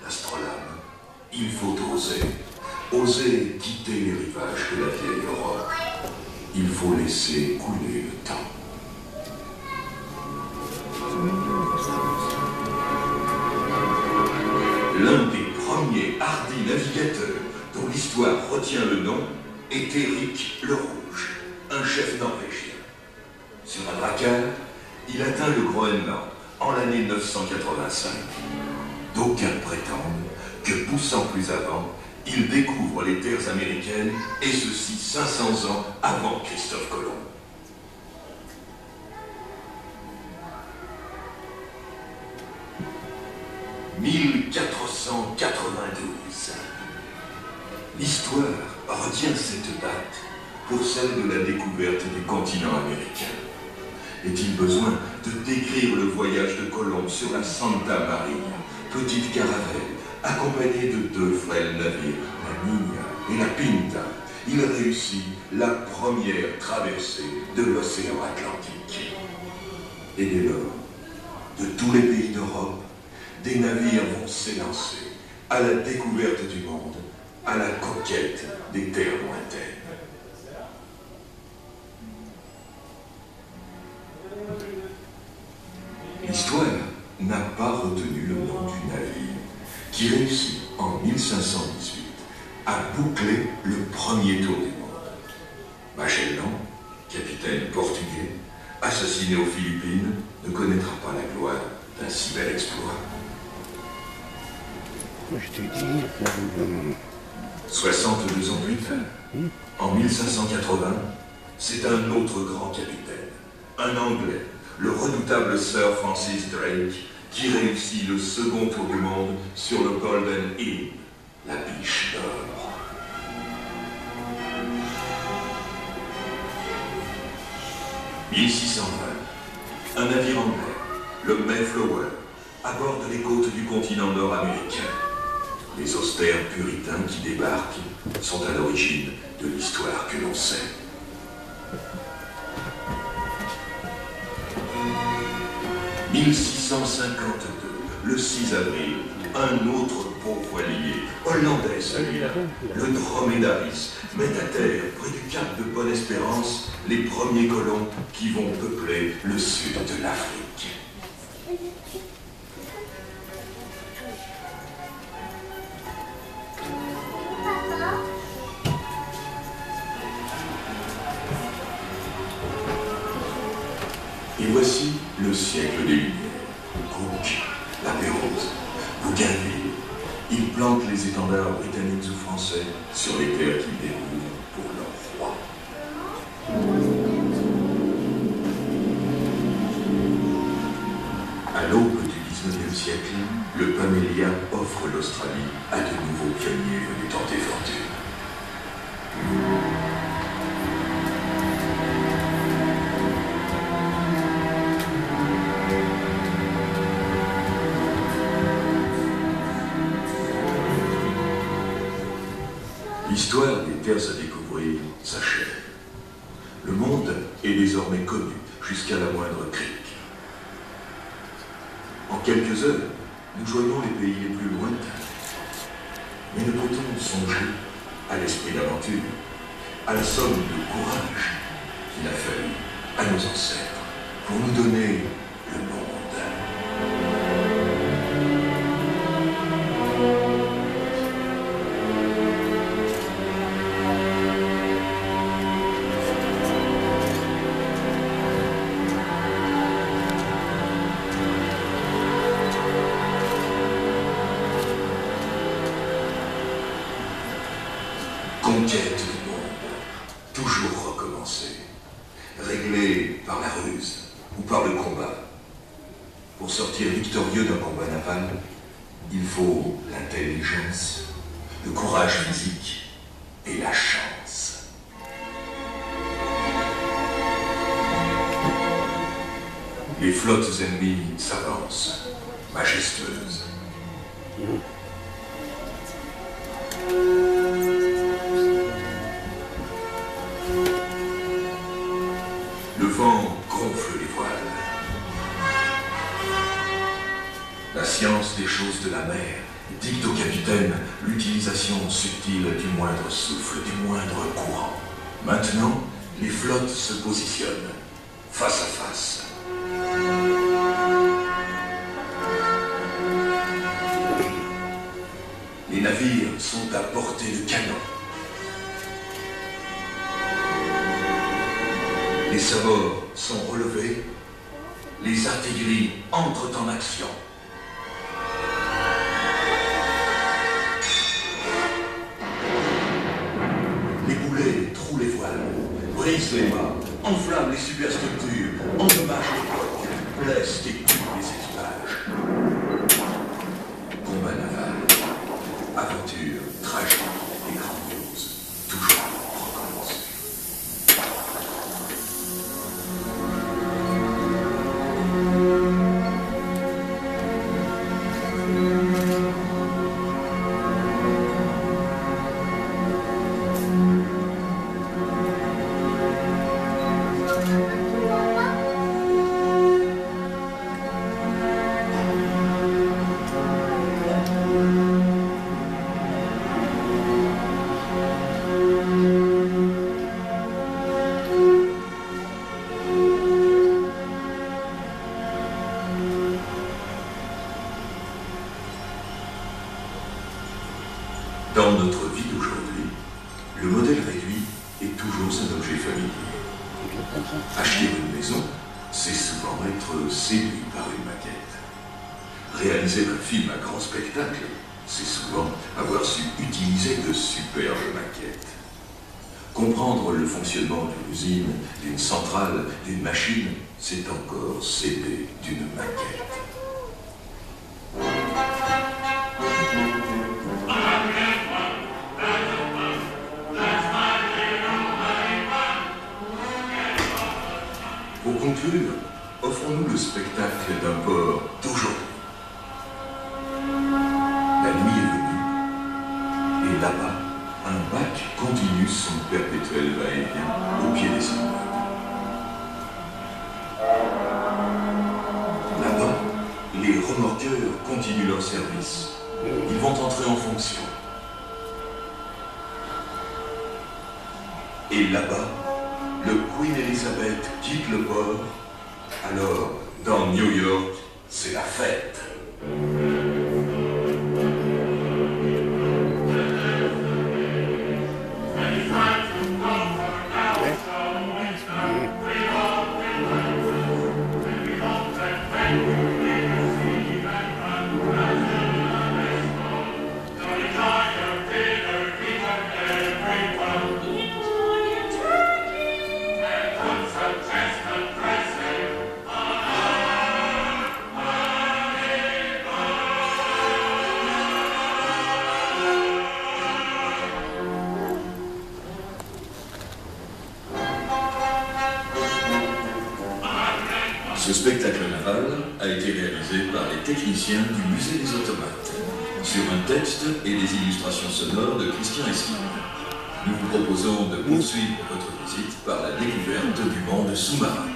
l'astrolabe, il faut oser. Oser quitter les rivages de la vieille Europe. Il faut laisser couler le temps. L'un des premiers hardis navigateurs dont l'histoire retient le nom est Éric le Rouge, un chef norvégien. Sur un dracard, il atteint le Groenland en l'année 985. D'aucuns prétendent que, poussant plus avant, il découvre les terres américaines, et ceci 500 ans avant Christophe Colomb. « 1492. L'histoire retient cette date pour celle de la découverte du continent américain. Est-il besoin de décrire le voyage de Colomb sur la Santa Maria, petite caravelle, accompagné de 2 frêles navires, la Niña et la Pinta? Il réussit la première traversée de l'océan Atlantique. Et dès lors, de tous les pays d'Europe, des navires vont s'élancer à la découverte du monde, à la conquête des terres lointaines. L'histoire n'a pas retenu le nom du navire qui réussit en 1518 à boucler le premier tour du monde. Magellan, capitaine portugais, assassiné aux Philippines, ne connaîtra pas la gloire d'un si bel exploit. 62 ans plus tard, en 1580, c'est un autre grand capitaine, un Anglais, le redoutable Sir Francis Drake, qui réussit le second tour du monde sur le Golden Hind, la biche d'or. « 1620, un navire anglais, le Mayflower, aborde les côtes du continent nord-américain. Les austères puritains qui débarquent sont à l'origine de l'histoire que l'on sait. « 1652, le 6 avril, un autre beau voilier, hollandais celui-là, le Dromedaris, met à terre, près du cap de Bonne-Espérance, les premiers colons qui vont peupler le sud de l'Afrique. Et voici le siècle des Lumières. Cook, la Pérouse, Bougainville, ils plantent les étendards britanniques ou français sur les terres qu'ils découvrent pour leur roi. À l'aube du 19e siècle, le Pamélia offre l'Australie à de nouveaux pionniers venus tenter fortune. L'histoire des terres à découvrir s'achève. Le monde est désormais connu jusqu'à la moindre crique. En quelques heures, nous joignons les pays les plus lointains. Mais ne peut-on songer à l'esprit d'aventure, à la somme de courage qu'il a fallu à nos ancêtres pour nous donner le monde? Conquête du monde, toujours recommencer, réglée par la ruse ou par le combat. Pour sortir victorieux d'un combat naval, il faut l'intelligence, le courage physique et la chance. Les flottes ennemies s'avancent, majestueuses. Le vent gonfle les voiles. La science des choses de la mer dicte au capitaine l'utilisation subtile du moindre souffle, du moindre courant. Maintenant, les flottes se positionnent, face à face. Les navires sont à portée de canon. Les sabords sont relevés, les artilleries entrent en action. Les boulets trouent les voiles, brisent les mâts, enflamment les superstructures, endommagent les coques, blessent et tuent les équipages. Combat naval, aventure tragique et grandiose, toujours recommencée. Dans notre vie d'aujourd'hui, le modèle réduit est toujours un objet familier. Acheter une maison, c'est souvent être séduit par une maquette. Réaliser un film à grand spectacle, c'est souvent avoir su utiliser de superbes maquettes. Comprendre le fonctionnement d'une usine, d'une centrale, d'une machine, c'est encore s'aider d'une maquette. Pour conclure, offrons-nous le spectacle d'un port d'aujourd'hui. La nuit est venue, et là-bas, un bac continue son perpétuel va-et-vient au pied des immeubles. Là-bas, les remorqueurs continuent leur service. Ils vont entrer en fonction. Et là-bas, le Queen Elizabeth quitte le port, alors dans New York, c'est la fête. Ce spectacle naval a été réalisé par les techniciens du Musée des Automates, sur un texte et des illustrations sonores de Christian Esquire. Nous vous proposons de poursuivre votre visite par la découverte du monde sous-marin.